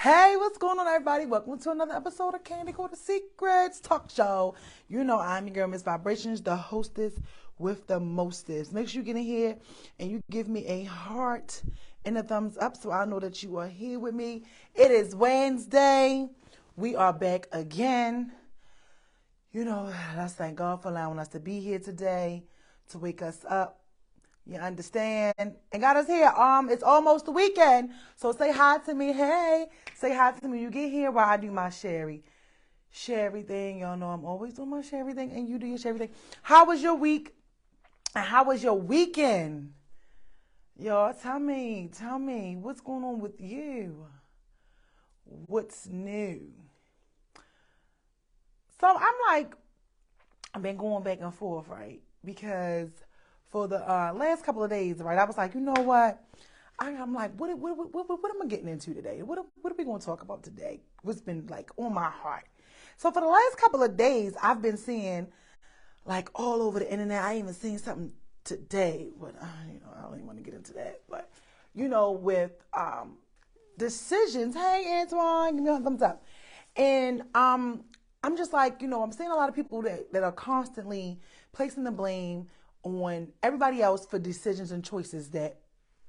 Hey, what's going on, everybody? Welcome to another episode of Candy Coated Secrets Talk Show. You know, I'm your girl, Miss Vibrations, the hostess with the mostest. Make sure you get in here and you give me a heart and a thumbs up so I know that you are here with me. It is Wednesday. We are back again. You know, let's thank God for allowing us to be here today, to wake us up. You understand? And got us here. It's almost the weekend. So say hi to me. Hey, say hi to me. You get here while I do my Sherry thing. Y'all know I'm always doing my Sherry thing and you do your Sherry thing. How was your week? And how was your weekend? Y'all, tell me, what's going on with you? What's new? So I've been going back and forth, right? Because for the last couple of days, right, I was like, you know what? I'm like, what am I getting into today? What are we going to talk about today? What's been like on my heart? So for the last couple of days, I've been seeing like all over the internet. I even seen something today, but I don't even want to get into that. But with decisions. Hey, Antoine, give me a thumbs up. And I'm just like, I'm seeing a lot of people that are constantly placing the blame on everybody else for decisions and choices that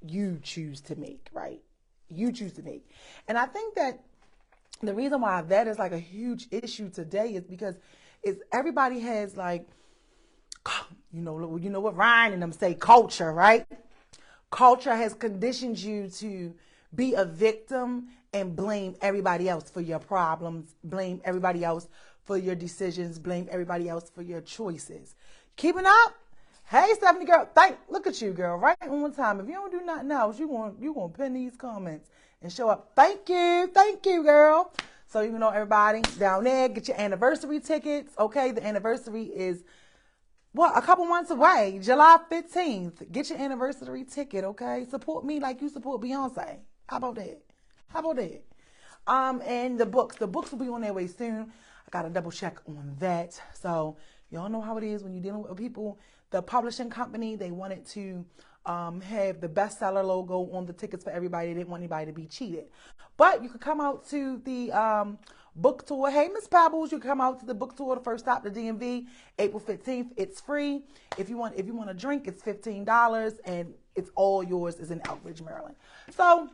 you choose to make, right? You choose to make. And I think that the reason why that is like a huge issue today is because everybody has like, what Ryan and them say, culture, right? Culture has conditioned you to be a victim and blame everybody else for your problems, blame everybody else for your decisions, blame everybody else for your choices. Keeping up? Hey, Stephanie, girl, look at you, girl, right on time. If you don't do nothing else, you gonna pin these comments and show up. Thank you, girl. So everybody down there, get your anniversary tickets. Okay, the anniversary is a couple months away, July 15th. Get your anniversary ticket, okay? Support me like you support Beyonce. How about that? And the books will be on their way soon. I gotta double check on that. So y'all know how it is when you're dealing with people. The publishing company, they wanted to have the bestseller logo on the tickets for everybody. They didn't want anybody to be cheated. But you could come out to the book tour. Hey, Miss Pebbles, you can come out to the book tour, the first stop, the DMV, April 15th. It's free. If you want a drink, it's $15, and it's all yours. Is in Elkridge, Maryland. So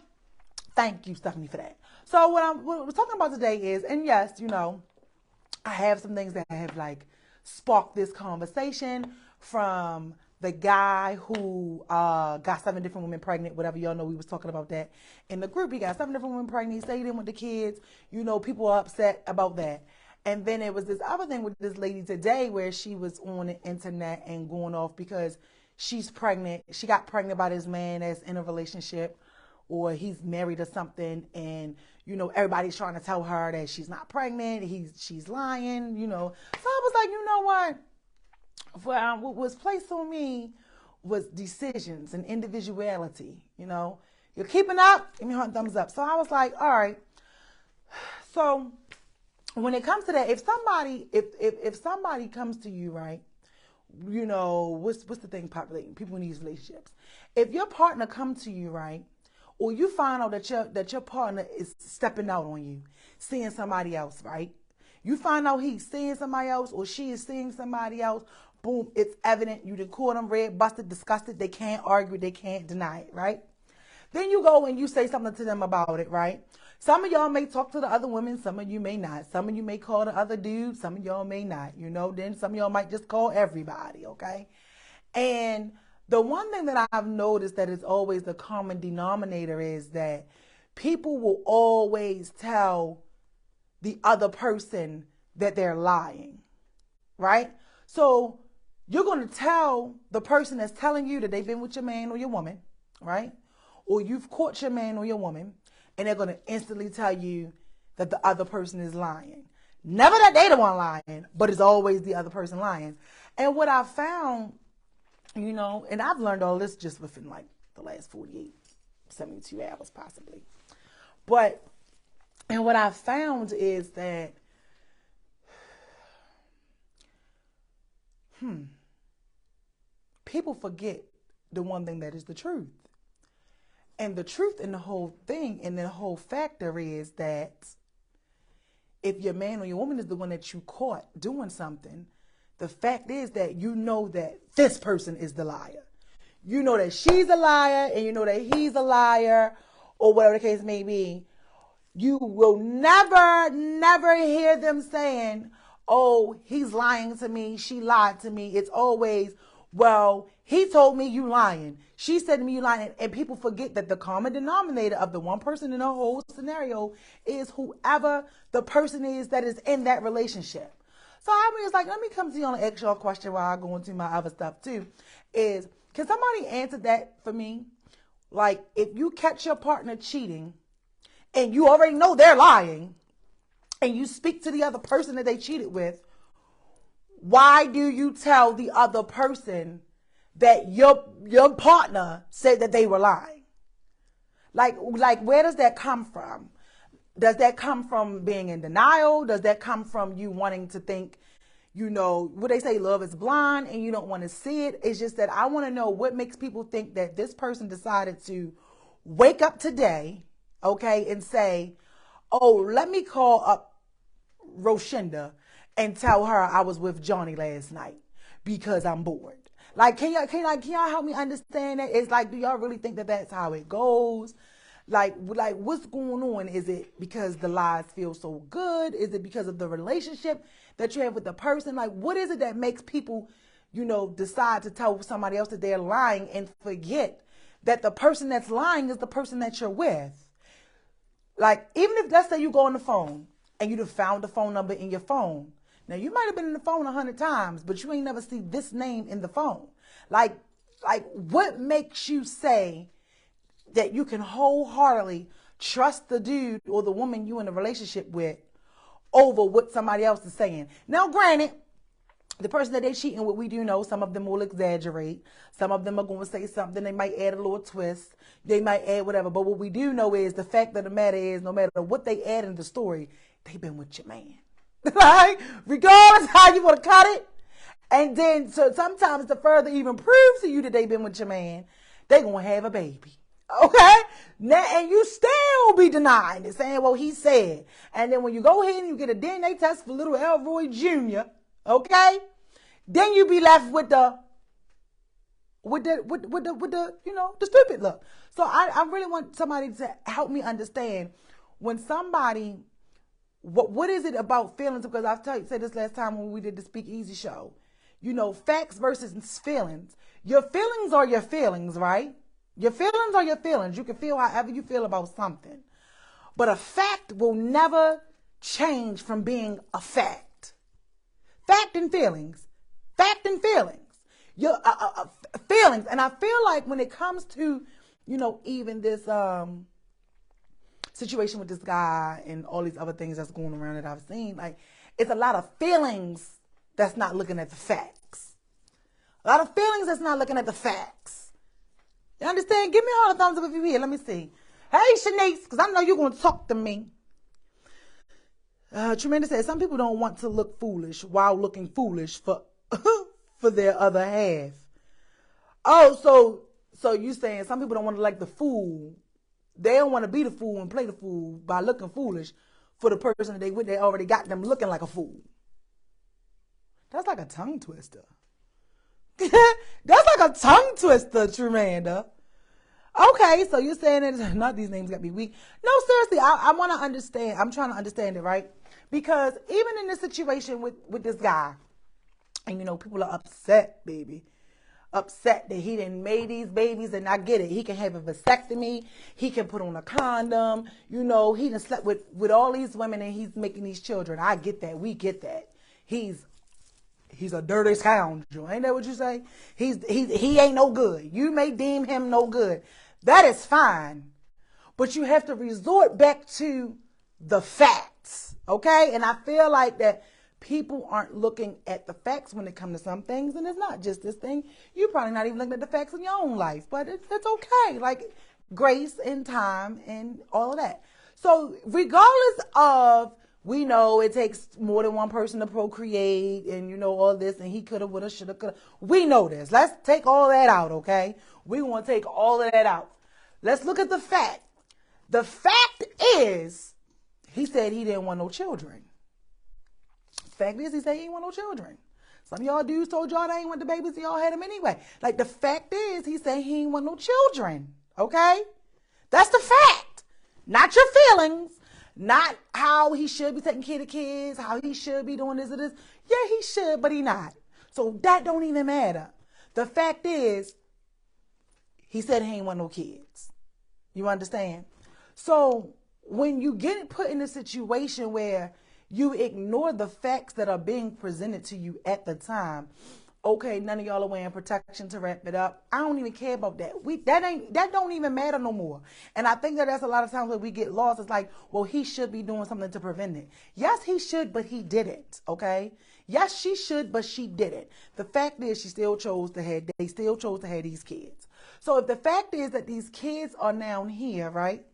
thank you, Stephanie, for that. So what we're talking about today is, and yes, I have some things that have like sparked this conversation from the guy who got 7 different women pregnant, whatever. Y'all know we was talking about that in the group. He got 7 different women pregnant. He stayed in with the kids. People are upset about that. And then there was this other thing with this lady today where she was on the internet and going off because she's pregnant. She got pregnant by this man that's in a relationship or he's married or something. And, everybody's trying to tell her that she's not pregnant. She's lying, So I was like, you know what? What was placed on me was decisions and individuality. You're keeping up. Give me a thumbs up. So I was like, all right. So when it comes to that, if somebody comes to you, right? What's the thing populating people in these relationships? If your partner comes to you, right, or you find out that your partner is stepping out on you, seeing somebody else, right? You find out he's seeing somebody else or she is seeing somebody else. Boom, it's evident. You done caught them red, busted, disgusted. They can't argue. They can't deny it, right? Then you go and you say something to them about it, right? Some of y'all may talk to the other women. Some of you may not. Some of you may call the other dudes. Some of y'all may not. Then some of y'all might just call everybody, okay? And the one thing that I've noticed that is always the common denominator is that people will always tell the other person that they're lying, right? So you're going to tell the person that's telling you that they've been with your man or your woman, right? Or you've caught your man or your woman, and they're going to instantly tell you that the other person is lying. Never that they the one lying, but it's always the other person lying. And what I found, and I've learned all this just within like the last 48, 72 hours possibly. And what I found is that, people forget the one thing that is the truth. And the truth in the whole thing and the whole factor is that if your man or your woman is the one that you caught doing something, the fact is that you know that this person is the liar. You know that she's a liar and you know that he's a liar, or whatever the case may be. You will never hear them saying, oh, he's lying to me, she lied to me. It's always, well, he told me you lying. She said to me you lying. And people forget that the common denominator of the one person in the whole scenario is whoever the person is that is in that relationship. So I was like, let me come to you on an actual question while I go into my other stuff too. Is, can somebody answer that for me? Like, if you catch your partner cheating and you already know they're lying and you speak to the other person that they cheated with, why do you tell the other person that your partner said that they were lying? Like where does that come from? Does that come from being in denial? Does that come from you wanting to think, what they say, love is blind, and you don't want to see it? It's just that I want to know what makes people think that this person decided to wake up today, okay, and say, oh, let me call up Roshinda and tell her I was with Johnny last night because I'm bored. Like, can y'all help me understand that? It's like, do y'all really think that that's how it goes? Like what's going on? Is it because the lies feel so good? Is it because of the relationship that you have with the person? Like, what is it that makes people, decide to tell somebody else that they're lying and forget that the person that's lying is the person that you're with? Like, even if, let's say you go on the phone and you just found the phone number in your phone. Now, you might have been in the phone 100 times, but you ain't never see this name in the phone. Like what makes you say that you can wholeheartedly trust the dude or the woman you in a relationship with over what somebody else is saying? Now, granted, the person that they're cheating with, we do know some of them will exaggerate. Some of them are going to say something. They might add a little twist. They might add whatever. But what we do know is the fact of the matter is, no matter what they add in the story, they've been with your man. Right? Regardless how you want to cut it. And then, so sometimes to further even prove to you that they've been with your man, they're going to have a baby. Okay? Now, and you still be denying it, saying, well, he said. And then when you go ahead and you get a DNA test for little Elroy Jr., okay? Then you be left with the stupid look. So I really want somebody to help me understand when somebody, what is it about feelings? Because I've said this last time when we did the Speak Easy show. Facts versus feelings. Your feelings are your feelings, right? Your feelings are your feelings. You can feel however you feel about something. But a fact will never change from being a fact. Fact and feelings. Fact and feelings. Your feelings. And I feel like when it comes to, even this situation with this guy and all these other things that's going around that I've seen, like, it's a lot of feelings that's not looking at the facts. A lot of feelings that's not looking at the facts. You understand? Give me all the thumbs up if you're here. Let me see. Hey, Shanice, because I know you're going to talk to me. Tremendous says, some people don't want to look foolish while looking foolish for for their other half. Oh, so you saying some people don't want to like the fool. They don't want to be the fool and play the fool by looking foolish for the person that they already got them looking like a fool. That's like a tongue twister. That's like a tongue twister, Tremanda. Okay, so you're saying that not these names got to be weak. No, seriously, I want to understand. I'm trying to understand it, right? Because even in this situation with this guy, and people are upset, baby. Upset that he didn't make these babies, and I get it. He can have a vasectomy. He can put on a condom. He done slept with all these women, and he's making these children. I get that. We get that. He's a dirty scoundrel. Ain't that what you say? He ain't no good. You may deem him no good. That is fine. But you have to resort back to the facts. Okay? And I feel like that people aren't looking at the facts when it comes to some things. And it's not just this thing. You're probably not even looking at the facts in your own life. But it's okay. Like grace and time and all of that. So regardless of, we know it takes more than one person to procreate and, all this, and he could have, would have, should have, could have. We know this. Let's take all that out, okay? We want to take all of that out. Let's look at the fact. The fact is, he said he didn't want no children. Fact is, he said he didn't want no children. Some of y'all dudes told y'all they ain't want the babies, y'all had them anyway. Like, the fact is, he said he ain't want no children. Okay? That's the fact. Not your feelings. Not how he should be taking care of the kids, how he should be doing this or this. Yeah, he should, but he not. So that don't even matter. The fact is, he said he ain't want no kids. You understand? So when you get put in a situation where you ignore the facts that are being presented to you at the time, okay, none of y'all are wearing protection to wrap it up. I don't even care about that. That don't even matter no more. And I think that that's a lot of times where we get lost. It's like, well, he should be doing something to prevent it. Yes, he should, but he didn't. Okay. Yes, she should, but she didn't. The fact is, they still chose to have these kids. So if the fact is that these kids are now here, right,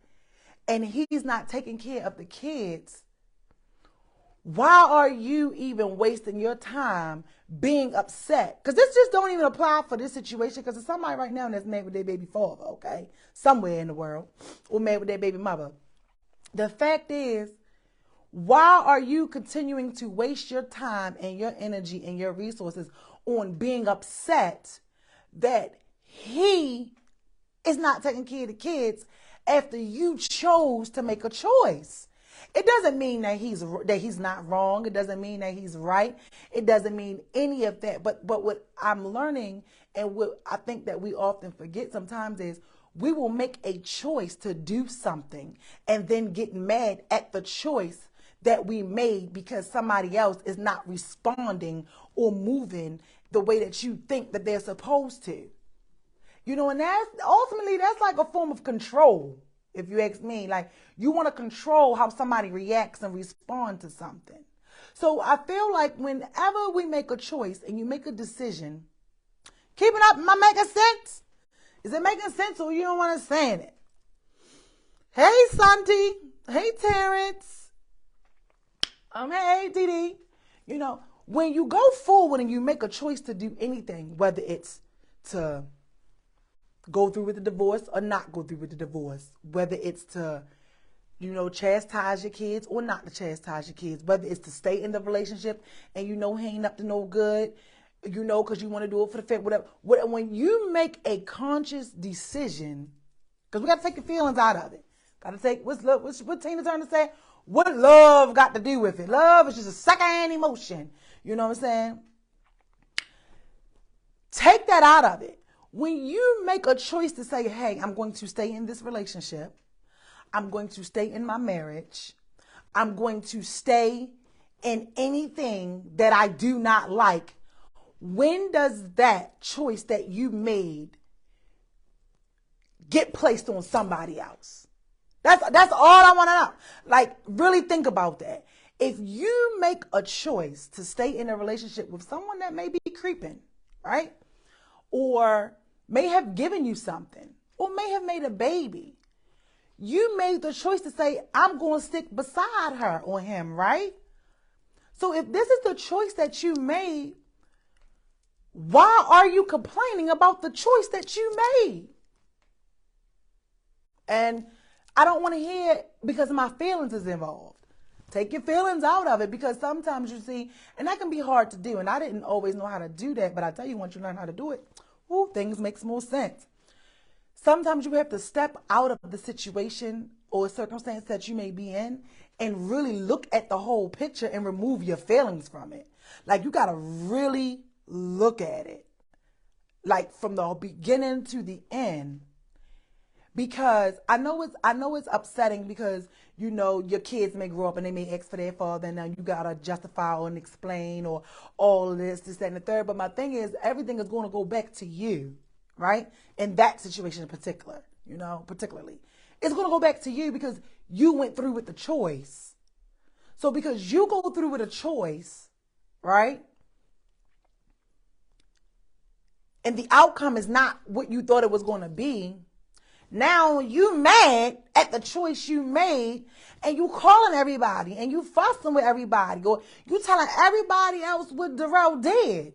and he's not taking care of the kids, why are you even wasting your time being upset? Because this just don't even apply for this situation, because there's somebody right now that's mad with their baby father, okay, somewhere in the world, or mad with their baby mother. The fact is, why are you continuing to waste your time and your energy and your resources on being upset that he is not taking care of the kids after you chose to make a choice? It doesn't mean that he's not wrong. It doesn't mean that he's right. It doesn't mean any of that. But what I'm learning, and what I think that we often forget sometimes, is we will make a choice to do something and then get mad at the choice that we made because somebody else is not responding or moving the way that you think that they're supposed to. You know, and that's like a form of control. If you ask me, like, you want to control how somebody reacts and respond to something. So I feel like whenever we make a choice and you make a decision, keep it up. Am I making sense? Is it making sense, or you don't want to say it? Hey, Santi. Hey, Terrence. Hey, Dee. You know, when you go forward and you make a choice to do anything, whether it's to go through with the divorce or not go through with the divorce, whether it's to, chastise your kids or not to chastise your kids, whether it's to stay in the relationship and he ain't up to no good, because you want to do it for the fact, whatever. When you make a conscious decision, because we got to take the feelings out of it. Got to take, what Tina Turner said? What love got to do with it? Love is just a second-hand emotion. You know what I'm saying? Take that out of it. When you make a choice to say, hey, I'm going to stay in this relationship, I'm going to stay in my marriage, I'm going to stay in anything that I do not like, when does that choice that you made get placed on somebody else? That's all I want to know. Like, really think about that. If you make a choice to stay in a relationship with someone that may be creeping, right? Or may have given you something, or may have made a baby, you made the choice to say, I'm going to stick beside her or him, right? So if this is the choice that you made, why are you complaining about the choice that you made? And I don't want to hear it because my feelings is involved. Take your feelings out of it, because sometimes you see, and that can be hard to do, and I didn't always know how to do that, but I tell you, once you learn how to do it, things makes more sense. Sometimes you have to step out of the situation or circumstance that you may be in and really look at the whole picture and remove your feelings from it. Like, you got to really look at it, like from the beginning to the end. Because I know it's upsetting, because your kids may grow up and they may ask for their father, and now you gotta justify and explain or all of this, that, and the third. But my thing is, everything is going to go back to you, right? In that situation in particular, particularly, it's going to go back to you because you went through with the choice. So because you go through with a choice, right? And the outcome is not what you thought it was going to be. Now you mad at the choice you made, and you calling everybody, and you fussing with everybody, or you telling everybody else what Darrell did.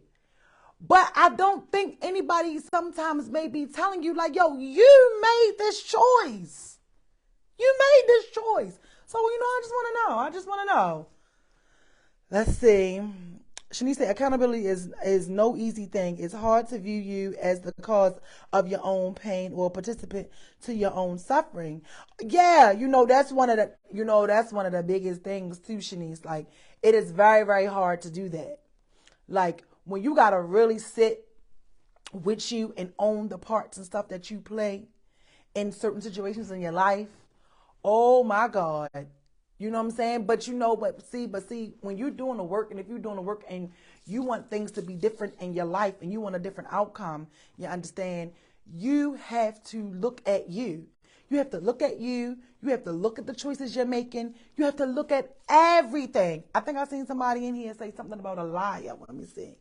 But I don't think anybody sometimes may be telling you, like, yo, you made this choice. You made this choice. So, I just want to know. I just want to know. Let's see. Shanice said, accountability is no easy thing. It's hard to view you as the cause of your own pain or participant to your own suffering. Yeah, that's one of the biggest things too, Shanice. Like, it is very, very hard to do that. Like, when you gotta really sit with you and own the parts and stuff that you play in certain situations in your life. Oh my God. You know what I'm saying? But see, when you're doing the work, and if you're doing the work and you want things to be different in your life and you want a different outcome, you understand, you have to look at you. You have to look at you. You have to look at the choices you're making. You have to look at everything. I think I seen somebody in here say something about a liar. Let me see.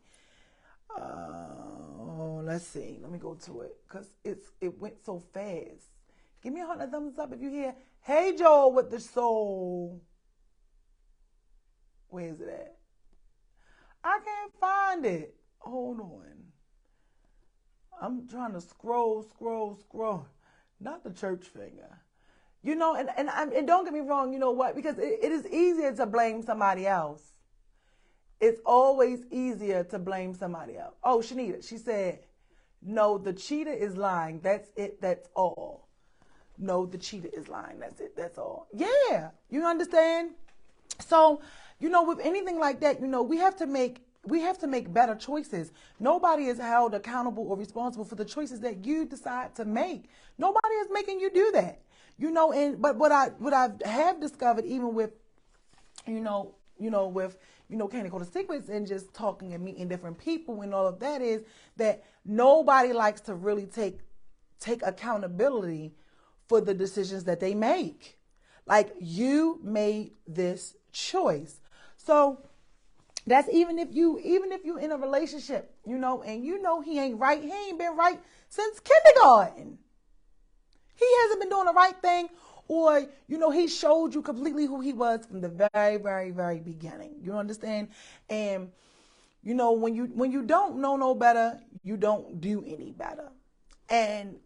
Let's see. Let me go to it because it went so fast. Give me 100 thumbs up if you hear, hey, Joel with the soul. Where is it at? I can't find it. Hold on. I'm trying to scroll. Not the church finger. And don't get me wrong, you know what? Because it is easier to blame somebody else. It's always easier to blame somebody else. Oh, Shanita, she said, no, the cheater is lying. That's it. That's all. No, the cheater is lying. That's it. That's all. Yeah. You understand? So, with anything like that, we have to make better choices. Nobody is held accountable or responsible for the choices that you decide to make. Nobody is making you do that. But what I have discovered, even with, with candicoatedsecrets and just talking and meeting different people and all of that, is that nobody likes to really take accountability for the decisions that they make. Like, you made this choice. So that's even if you in a relationship, and he ain't right. He ain't been right since kindergarten. He hasn't been doing the right thing, or he showed you completely who he was from the very, very, very beginning. You understand? And when you don't know no better, you don't do any better. And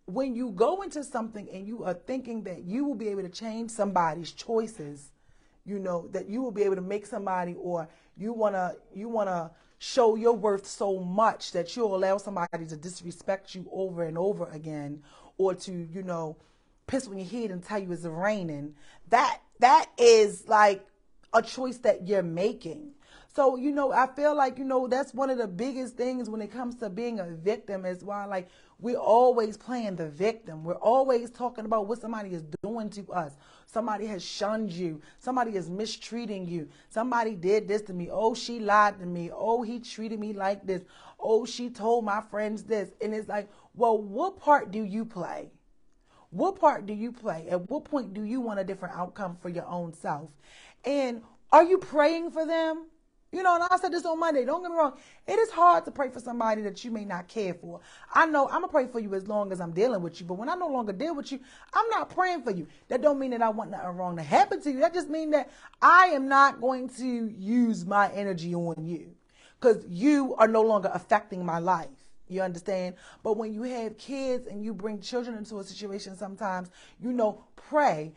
when you go into something and you are thinking that you will be able to change somebody's choices, that you will be able to make somebody, or you wanna show your worth so much that you'll allow somebody to disrespect you over and over again, or to, piss on your head and tell you it's raining, that is like a choice that you're making. So, I feel like, that's one of the biggest things when it comes to being a victim, is why, like, we're always playing the victim. We're always talking about what somebody is doing to us. Somebody has shunned you. Somebody is mistreating you. Somebody did this to me. Oh, she lied to me. Oh, he treated me like this. Oh, she told my friends this. And it's like, well, what part do you play? What part do you play? At what point do you want a different outcome for your own self? And are you praying for them? And I said this on Monday. Don't get me wrong. It is hard to pray for somebody that you may not care for. I know I'm going to pray for you as long as I'm dealing with you. But when I no longer deal with you, I'm not praying for you. That don't mean that I want nothing wrong to happen to you. That just means that I am not going to use my energy on you, because you are no longer affecting my life. You understand? But when you have kids and you bring children into a situation, sometimes, pray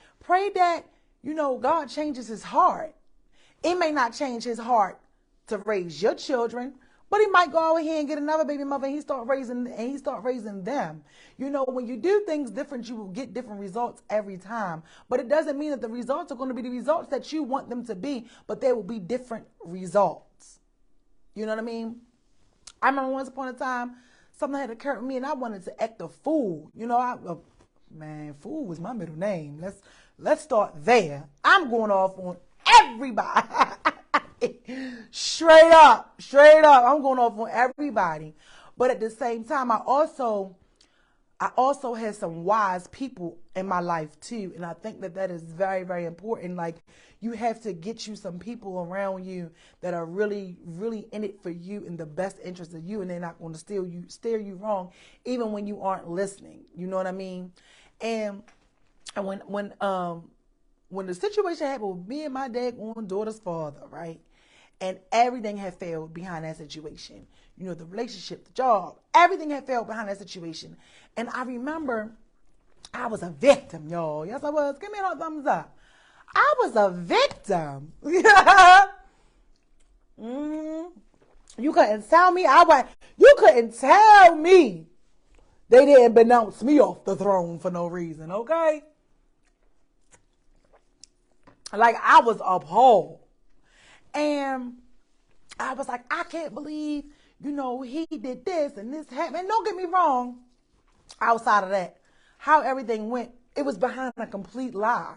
that, God changes his heart. It may not change his heart to raise your children, but he might go over here and get another baby mother, and he start raising them. When you do things different, you will get different results every time. But it doesn't mean that the results are going to be the results that you want them to be, but there will be different results. You know what I mean? I remember once upon a time, something had occurred with me, and I wanted to act a fool. Fool was my middle name. Let's start there. I'm going off on everybody. Straight up. I'm going off on everybody. But at the same time, I also had some wise people in my life too. And I think that is very, very important. Like, you have to get you some people around you that are really, really in it for you, in the best interest of you. And they're not going to steer you wrong, even when you aren't listening. You know what I mean? And when the situation happened with me and my daggone daughter's father, right? And everything had failed behind that situation. You know, the relationship, the job, everything had failed behind that situation. And I remember I was a victim, y'all. Yes, I was. Give me a thumbs up. I was a victim. You couldn't tell me you couldn't tell me they didn't bounce me off the throne for no reason, okay? Like, I was appalled. And I was like, I can't believe, he did this and this happened. And don't get me wrong, outside of that, how everything went, it was behind a complete lie.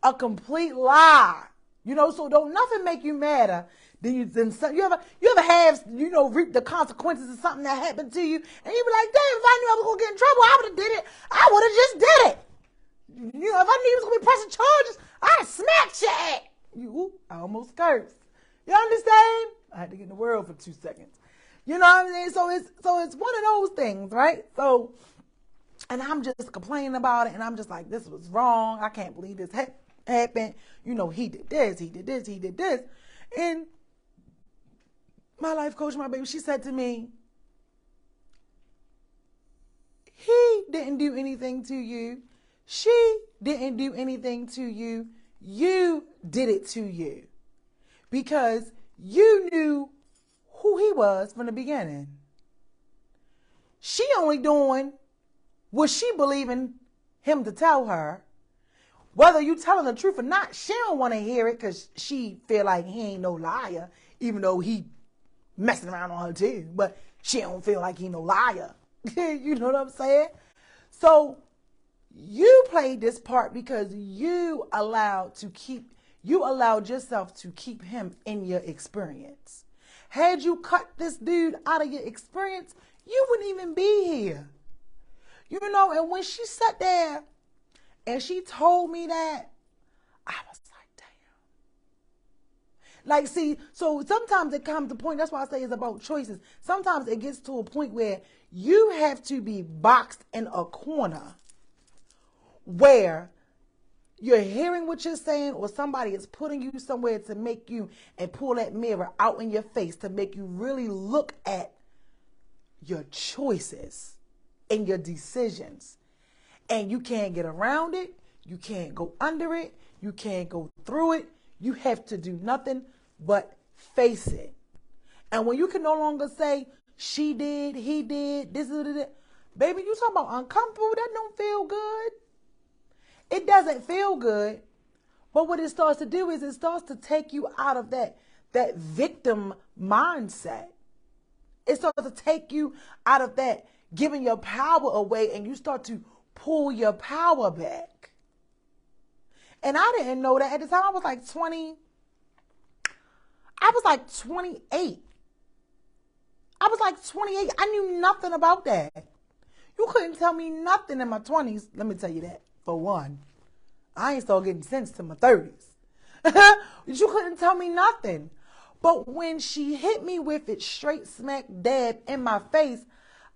A complete lie. So don't nothing make you madder than you ever have, reap the consequences of something that happened to you. And you be like, damn, if I knew I was going to get in trouble, I would have did it. I would have just did it. If I knew you was going to be pressing charges, I'd have smacked your ass. I almost cursed. You understand? I had to get in the world for 2 seconds. You know what I mean? So it's one of those things, right? So, and I'm just complaining about it, and I'm just like, this was wrong. I can't believe this happened. He did this, he did this, he did this. And my life coach, my baby, she said to me, he didn't do anything to you. She didn't do anything to you. You did it to you. Because you knew who he was from the beginning. She only doing what she believing him to tell her. Whether you telling the truth or not, she don't want to hear it because she feel like he ain't no liar, even though he messing around on her too. But she don't feel like he no liar. You know what I'm saying? So you played this part because you allowed yourself to keep him in your experience. Had you cut this dude out of your experience, you wouldn't even be here. And when she sat there and she told me that, I was like, damn. Like, see, so sometimes it comes to a point, that's why I say it's about choices. Sometimes it gets to a point where you have to be boxed in a corner where you're hearing what you're saying, or somebody is putting you somewhere to make you and pull that mirror out in your face to make you really look at your choices and your decisions. And you can't get around it. You can't go under it. You can't go through it. You have to do nothing but face it. And when you can no longer say, she did, he did, this is it, baby, you talking about uncomfortable, that don't feel good. It doesn't feel good, but what it starts to do is it starts to take you out of that victim mindset. It starts to take you out of that giving your power away, and you start to pull your power back. And I didn't know that at the time. I was like 28. I was like 28. I knew nothing about that. You couldn't tell me nothing in my 20s. Let me tell you that. For one, I ain't started getting sense to my 30s. You couldn't tell me nothing. But when she hit me with it straight smack dab in my face,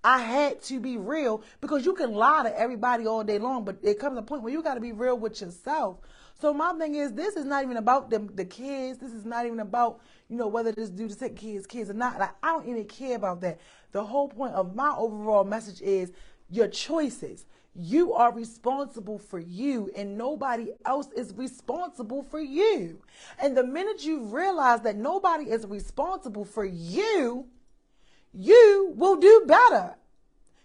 I had to be real, because you can lie to everybody all day long, but it comes a point where you got to be real with yourself. So my thing is, this is not even about the kids. This is not even about, whether this dude is taking kids or not. Like, I don't even care about that. The whole point of my overall message is your choices. You are responsible for you, and nobody else is responsible for you. And the minute you realize that nobody is responsible for you, you will do better.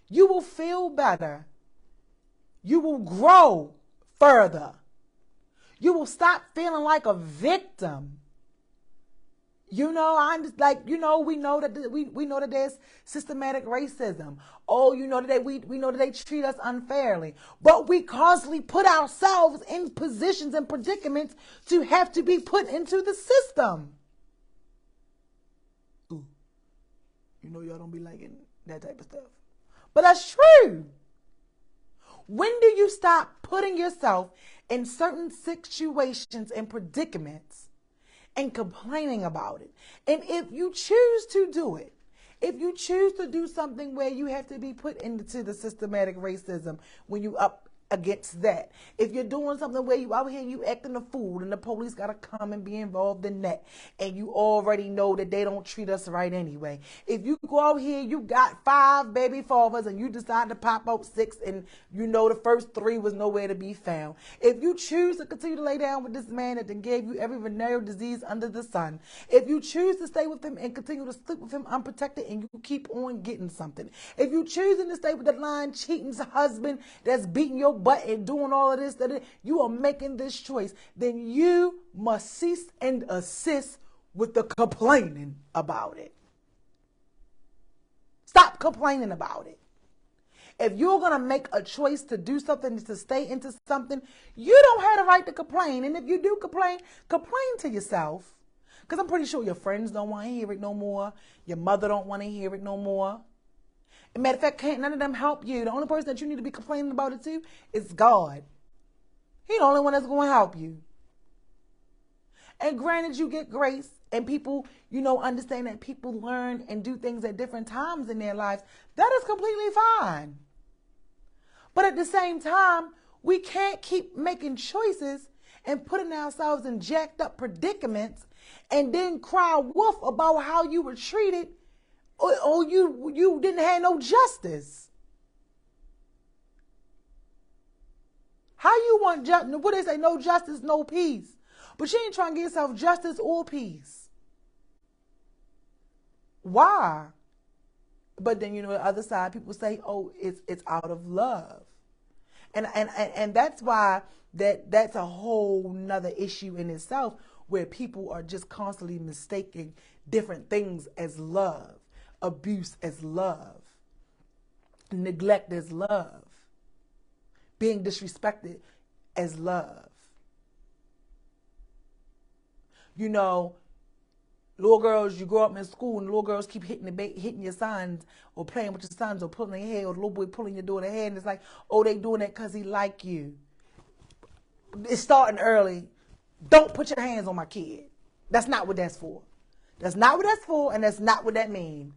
You will feel better. You will grow further. You will stop feeling like a victim. I'm just like, we know that there's systematic racism. Oh, we know that they treat us unfairly. But we constantly put ourselves in positions and predicaments to have to be put into the system. Ooh. Y'all don't be liking that type of stuff. But that's true. When do you stop putting yourself in certain situations and predicaments and complaining about it? And if you choose to do it, if you choose to do something where you have to be put into the systematic racism when you up against that. If you're doing something where you out here, you acting a fool, and the police gotta come and be involved in that, and you already know that they don't treat us right anyway. If you go out here, you got 5 baby fathers, and you decide to pop out 6, and you know the first 3 was nowhere to be found. If you choose to continue to lay down with this man that then gave you every venereal disease under the sun, if you choose to stay with him and continue to sleep with him unprotected, and you keep on getting something, if you choosing to stay with the lying, cheating husband that's beating your butt and doing all of this, that you are making this choice, then you must cease and assist with the complaining about it. Stop complaining about it. If you're going to make a choice to do something, to stay into something, you don't have the right to complain. And if you do complain, complain to yourself. Because I'm pretty sure your friends don't want to hear it no more. Your mother don't want to hear it no more. As a matter of fact, can't none of them help you. The only person that you need to be complaining about it to is God. He's the only one that's going to help you. And granted, you get grace, and people, understand that people learn and do things at different times in their lives. That is completely fine. But at the same time, we can't keep making choices and putting ourselves in jacked up predicaments and then cry wolf about how you were treated, or you didn't have no justice. How you want justice? What they say, no justice, no peace. But you ain't trying to get yourself justice or peace. Why? But then, the other side, people say, oh, it's out of love. And that's why that's a whole nother issue in itself, where people are just constantly mistaking different things as love, abuse as love, neglect as love, being disrespected as love. Little girls, you grow up in school and little girls keep hitting your sons, or playing with your sons, or pulling their hair, or the little boy pulling your daughter's hair, and it's like, oh, they doing that because he like you. It's starting early. Don't put your hands on my kid. That's not what that's for. That's not what that's for, and that's not what that means.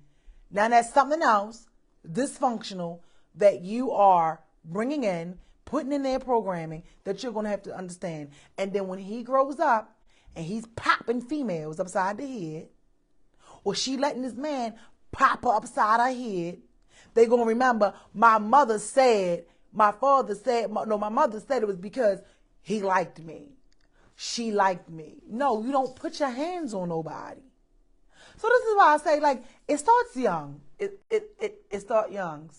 Now that's something else, dysfunctional, that you are bringing in, putting in their programming, that you're going to have to understand. And then when he grows up, and he's popping females upside the head, or she letting this man pop her upside her head, they're going to remember, my mother said it was because he liked me. She liked me. No, you don't put your hands on nobody. So this is why I say, it starts young. It starts young.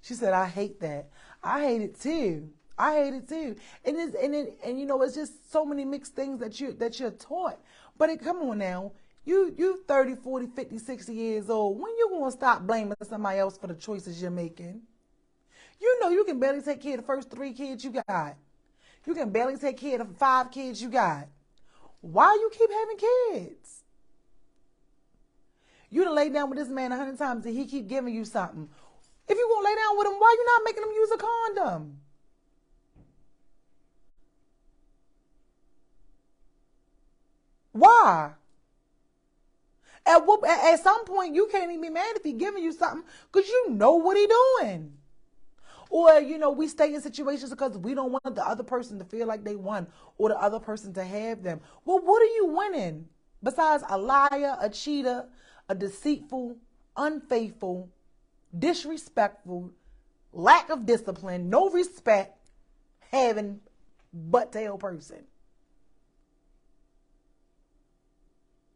She said, I hate that. I hate it too. And it's just so many mixed things that you're taught. But come on now, you 30, 40, 50, 60 years old. When you gonna stop blaming somebody else for the choices you're making? You can barely take care of the first 3 kids you got. You can barely take care of the 5 kids you got. Why you keep having kids? You done lay down with this man 100 times and he keep giving you something. If you gonna lay down with him, why you not making him use a condom? Why? At some point, you can't even be mad if he giving you something, because you know what he doing. Or, we stay in situations because we don't want the other person to feel like they won, or the other person to have them. Well, what are you winning besides a liar, a cheater, a deceitful, unfaithful, disrespectful, lack of discipline, no respect, having butt-tail person?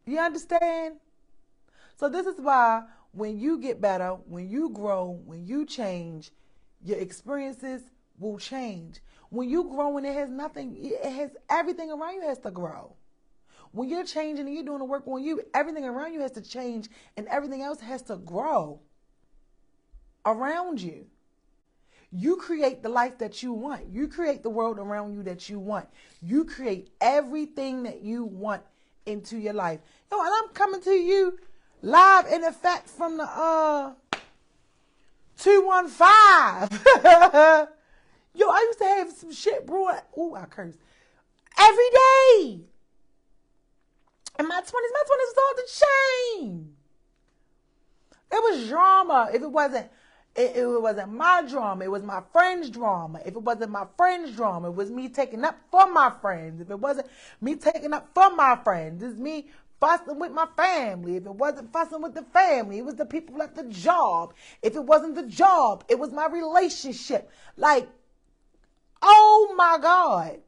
You understand? So this is why when you get better, when you grow, when you change, your experiences will change. When you grow and it has everything around you has to grow. When you're changing and you're doing the work on you, everything around you has to change, and everything else has to grow around you. You create the life that you want. You create the world around you that you want. You create everything that you want into your life. And I'm coming to you live in effect from the 215. I used to have some shit brewing. Ooh, I cursed. Every day. In my 20s was all the chain. It was drama. If it wasn't, It wasn't my drama. It was my friend's drama. If it wasn't my friend's drama, it was me taking up for my friends. If it wasn't me taking up for my friends, it's me fussing with my family. If it wasn't fussing with the family, it was the people at the job. If it wasn't the job, it was my relationship. Like, oh my God.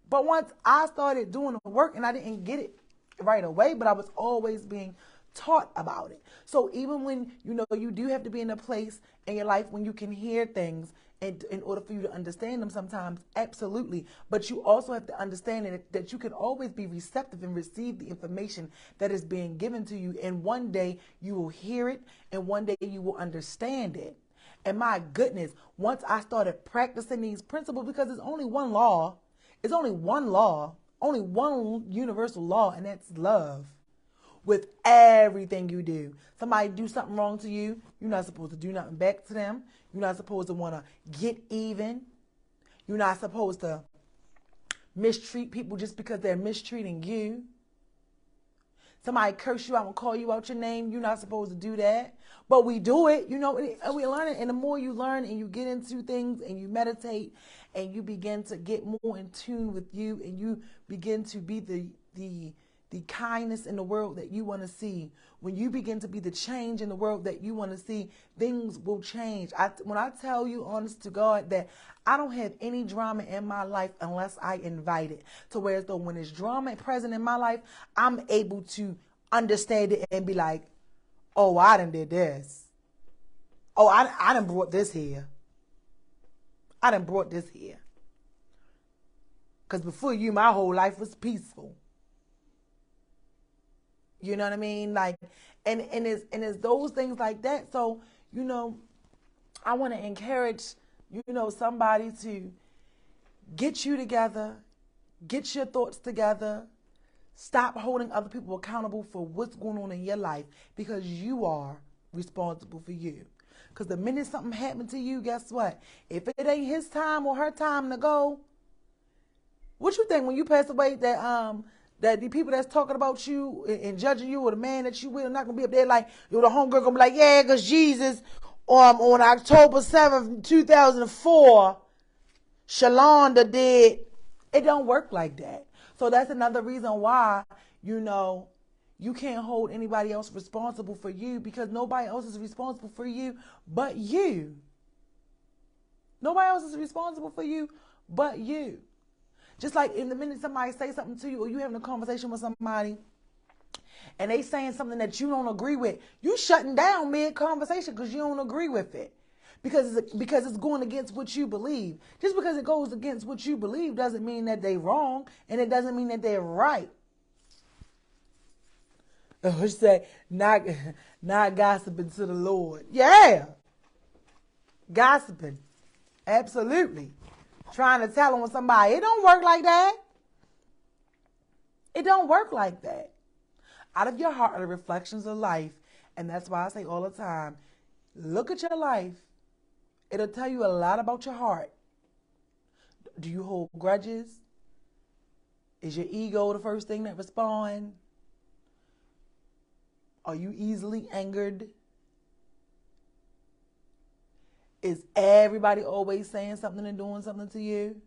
But once I started doing the work, and I didn't get it right away, but I was always being taught about it. So even when, you do have to be in a place in your life when you can hear things and in order for you to understand them sometimes, absolutely. But you also have to understand that you can always be receptive and receive the information that is being given to you. And one day you will hear it, and one day you will understand it. And my goodness, once I started practicing these principles, because there's only one law, only one universal law, and that's love. With everything you do. Somebody do something wrong to you, you're not supposed to do nothing back to them. You're not supposed to want to get even. You're not supposed to mistreat people just because they're mistreating you. Somebody curse you out and call you out your name, you're not supposed to do that. But we do it, and we learn it. And the more you learn and you get into things and you meditate and you begin to get more in tune with you, and you begin to be the kindness in the world that you want to see, when you begin to be the change in the world that you want to see, things will change. When I tell you, honest to God, that I don't have any drama in my life unless I invite it. To where as though when there's drama present in my life, I'm able to understand it and be like, oh, I done did this. Oh, I done brought this here. I done brought this here. Because before you, my whole life was peaceful. You know what I mean? Like, and it's those things like that. So, I want to encourage, somebody to get you together, get your thoughts together, stop holding other people accountable for what's going on in your life, because you are responsible for you. Because the minute something happened to you, guess what? If it ain't his time or her time to go, what you think when you pass away that the people that's talking about you and judging you, or the man that you with, are not gonna be up there like, the homegirl gonna be like, yeah, because Jesus on October 7th, 2004, Shalonda did. It don't work like that. So that's another reason why, you can't hold anybody else responsible for you, because nobody else is responsible for you but you. Nobody else is responsible for you but you. Just like in the minute somebody say something to you, or you having a conversation with somebody and they saying something that you don't agree with, you shutting down mid-conversation because you don't agree with it. Because it's going against what you believe. Just because it goes against what you believe doesn't mean that they're wrong, and it doesn't mean that they're right. She say, not gossiping to the Lord. Yeah. Gossiping. Absolutely. Trying to tell on somebody. It don't work like that. It don't work like that. Out of your heart are the reflections of life. And that's why I say all the time, look at your life. It'll tell you a lot about your heart. Do you hold grudges? Is your ego the first thing that responds? Are you easily angered? Is everybody always saying something and doing something to you?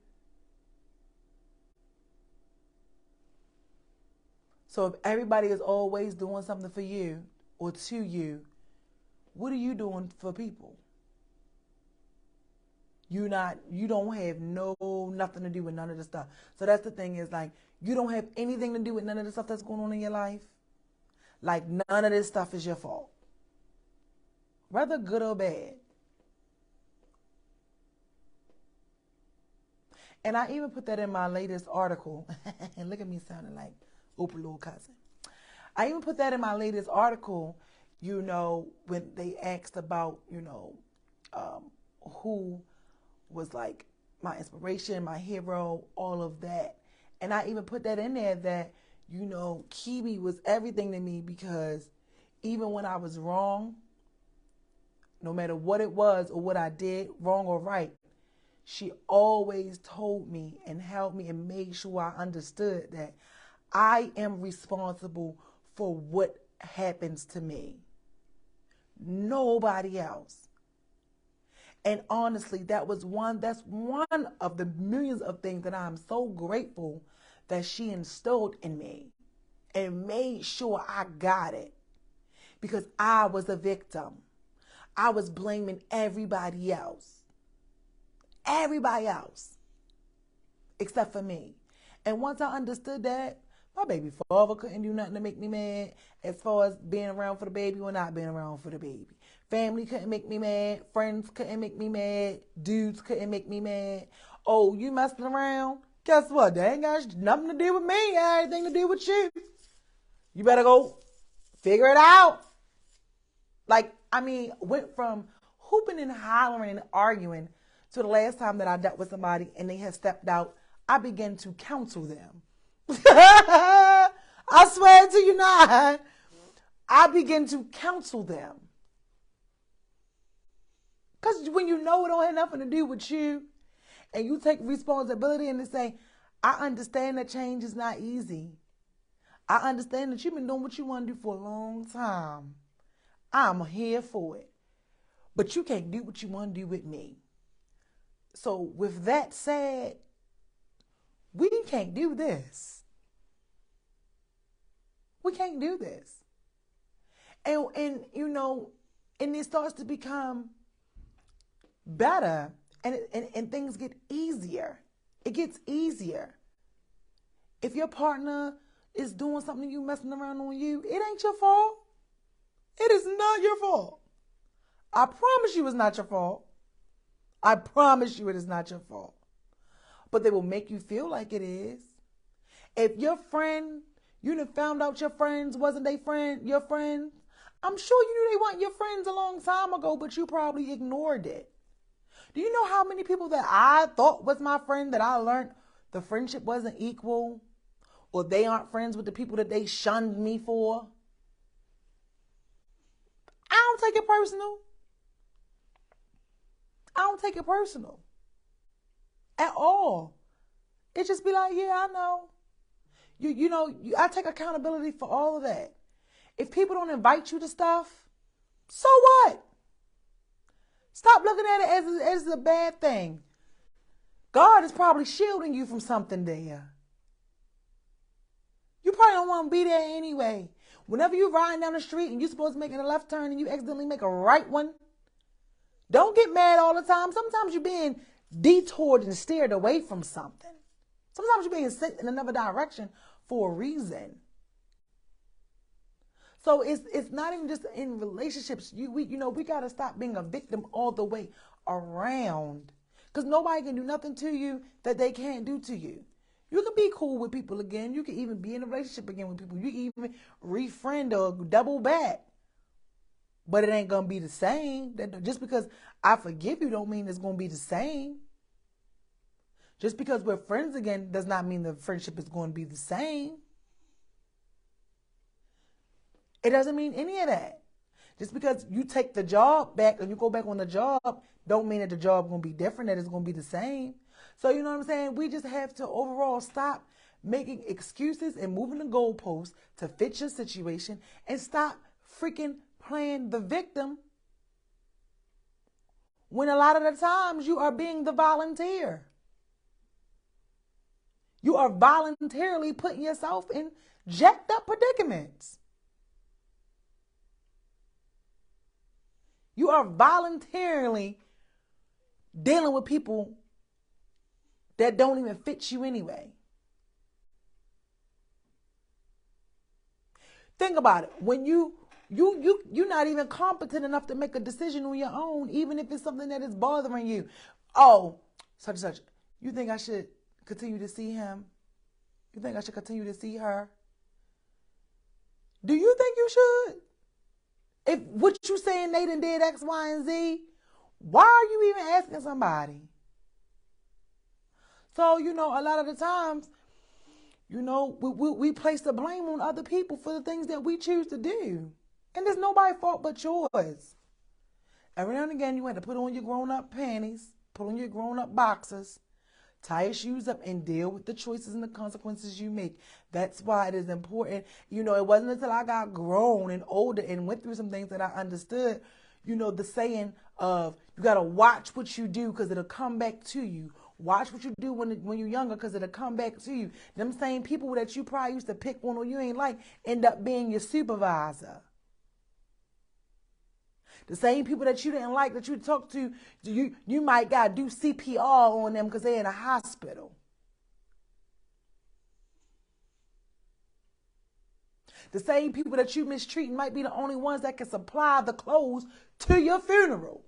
So if everybody is always doing something for you or to you, what are you doing for people? You don't have nothing to do with none of the stuff. So that's the thing, is like, you don't have anything to do with none of the stuff that's going on in your life. Like, none of this stuff is your fault, whether good or bad. And I even put that in my latest article. And look at me sounding like Oprah little cousin. I even put that in my latest article, when they asked about, who was like my inspiration, my hero, all of that. And I even put that in there that, Kiwi was everything to me, because even when I was wrong, no matter what it was or what I did, wrong or right, she always told me and helped me and made sure I understood that I am responsible for what happens to me. Nobody else. And honestly, that's one of the millions of things that I'm so grateful that she instilled in me and made sure I got it, because I was a victim. I was blaming everybody else. Everybody else. Except for me. And once I understood that, my baby father couldn't do nothing to make me mad as far as being around for the baby or not being around for the baby. Family couldn't make me mad. Friends couldn't make me mad. Dudes couldn't make me mad. Oh, you messing around? Guess what? That ain't got nothing to do with me. Everything to do with you. You better go figure it out. Like, I mean, went from hooping and hollering and arguing to the last time that I dealt with somebody and they had stepped out, I began to counsel them. I swear to you not. I begin to counsel them. Because when you know it don't have nothing to do with you and you take responsibility and say, I understand that change is not easy. I understand that you've been doing what you want to do for a long time. I'm here for it. But you can't do what you want to do with me. So with that said, we can't do this. We can't do this. And you know, and it starts to become better and things get easier. It gets easier. If your partner is doing something you messing around on you, it ain't your fault. It is not your fault. I promise you it's not your fault. I promise you it is not your fault. But they will make you feel like it is. If your friend, you done found out your friends wasn't your friends, I'm sure you knew they weren't your friends a long time ago, but you probably ignored it. Do you know how many people that I thought was my friend that I learned the friendship wasn't equal? Or they aren't friends with the people that they shunned me for? I don't take it personal. I don't take it personal. At all. It just be like, yeah, I know. I take accountability for all of that. If people don't invite you to stuff, so what? Stop looking at it as a bad thing. God is probably shielding you from something there. You probably don't want to be there anyway. Whenever you're riding down the street and you're supposed to make a left turn and you accidentally make a right one, don't get mad all the time. Sometimes you're being detoured and steered away from something. Sometimes you're being sent in another direction for a reason. So it's not even just in relationships. We got to stop being a victim all the way around. Because nobody can do nothing to you that they can't do to you. You can be cool with people again. You can even be in a relationship again with people. You can even refriend or double back. But it ain't going to be the same. Just because I forgive you don't mean it's going to be the same. Just because we're friends again does not mean the friendship is going to be the same. It doesn't mean any of that. Just because you take the job back and you go back on the job don't mean that the job is going to be different, that it's going to be the same. So you know what I'm saying? We just have to overall stop making excuses and moving the goalposts to fit your situation and stop freaking playing the victim when a lot of the times you are being the volunteer. You are voluntarily putting yourself in jacked up predicaments. You are voluntarily dealing with people that don't even fit you anyway. Think about it. When you're not even competent enough to make a decision on your own, even if it's something that is bothering you. Oh, such and such. You think I should continue to see him? You think I should continue to see her? Do you think you should? If what you saying they done did X, Y, and Z, why are you even asking somebody? So, a lot of the times, we place the blame on other people for the things that we choose to do. And there's nobody's fault but yours. Every now and again, you have to put on your grown-up panties, put on your grown-up boxers, tie your shoes up, and deal with the choices and the consequences you make. That's why it is important. It wasn't until I got grown and older and went through some things that I understood, the saying, of you got to watch what you do because it'll come back to you. Watch what you do when you're younger because it'll come back to you. Them same people that you probably used to pick on or you ain't like end up being your supervisor. The same people that you didn't like that you talk to, you might got to do CPR on them because they're in a hospital. The same people that you mistreat might be the only ones that can supply the clothes to your funeral.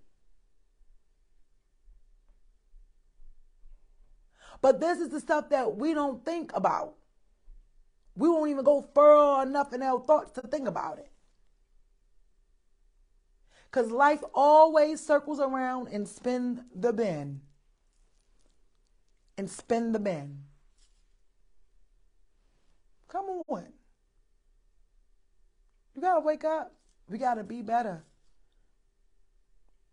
But this is the stuff that we don't think about. We won't even go far enough in our thoughts to think about it. Because life always circles around and spin the bin. And spin the bin. Come on. You got to wake up. We got to be better.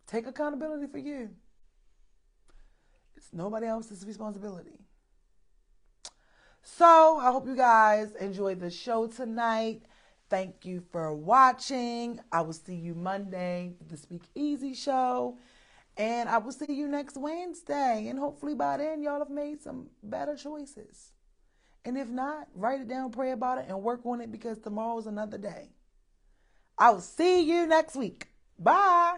Take accountability for you. It's nobody else's responsibility. So I hope you guys enjoyed the show tonight. Thank you for watching. I will see you Monday for the Speak Easy show. And I will see you next Wednesday. And hopefully by then y'all have made some better choices. And if not, write it down, pray about it, and work on it because tomorrow's another day. I'll see you next week. Bye.